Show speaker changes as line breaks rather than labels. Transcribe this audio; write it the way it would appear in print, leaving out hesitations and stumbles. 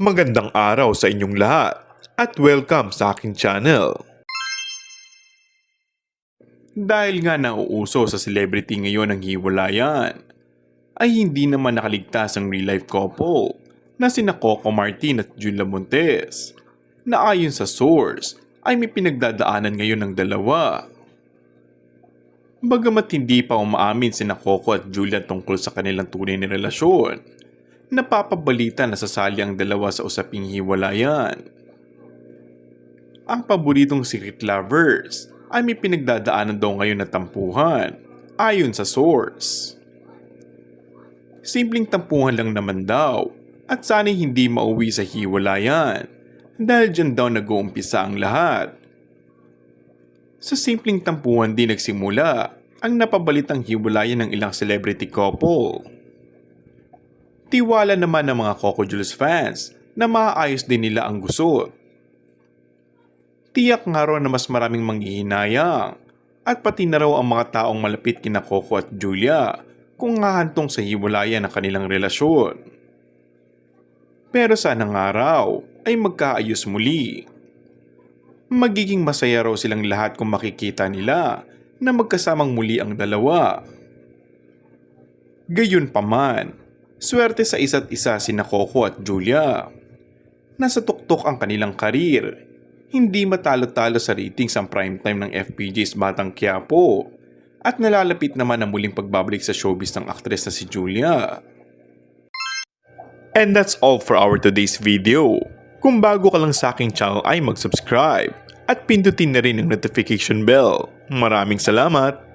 Magandang araw sa inyong lahat at welcome sa aking channel. Dahil nga nauuso sa celebrity ngayon ang hiwalayan, ay hindi naman nakaligtas ang real-life couple na sina Coco Martin at Julia Montes na ayon sa source ay may pinagdadaanan ngayon ng dalawa. Bagamat hindi pa umaamin sina Coco at Julia tungkol sa kanilang tunay na relasyon, napapabalita na sasali ang dalawa sa usaping hiwalayan. Ang paboritong secret lovers ay may pinagdadaanan daw ngayon na tampuhan ayon sa source. Simpleng tampuhan lang naman daw at sana'y hindi mauwi sa hiwalayan dahil dyan daw nag-uumpisa ang lahat. Sa simpleng tampuhan din nagsimula ang napabalitang hiwalayan ng ilang celebrity couple. Tiwala naman ng mga Coco Jules fans na maayos din nila ang gusot. Tiyak nga raw na mas maraming manghihinayang at pati na raw ang mga taong malapit kina Coco at Julia kung hahantong sa hiwalayan ng kanilang relasyon. Pero sana nga raw ay magkaayos muli. Magiging masaya raw silang lahat kung makikita nila na magkasamang muli ang dalawa. Gayunpaman, swerte sa isa't isa sina Coco at Julia. Nasa tuktok ang kanilang karir. Hindi matalo-talo sa ratings ang primetime ng FPJ's Batang Quiapo at nalalapit naman ang muling pagbabalik sa showbiz ng aktres na si Julia. And that's all for our today's video. Kung bago ka lang sa aking channel ay mag-subscribe at pindutin na rin ang notification bell. Maraming salamat!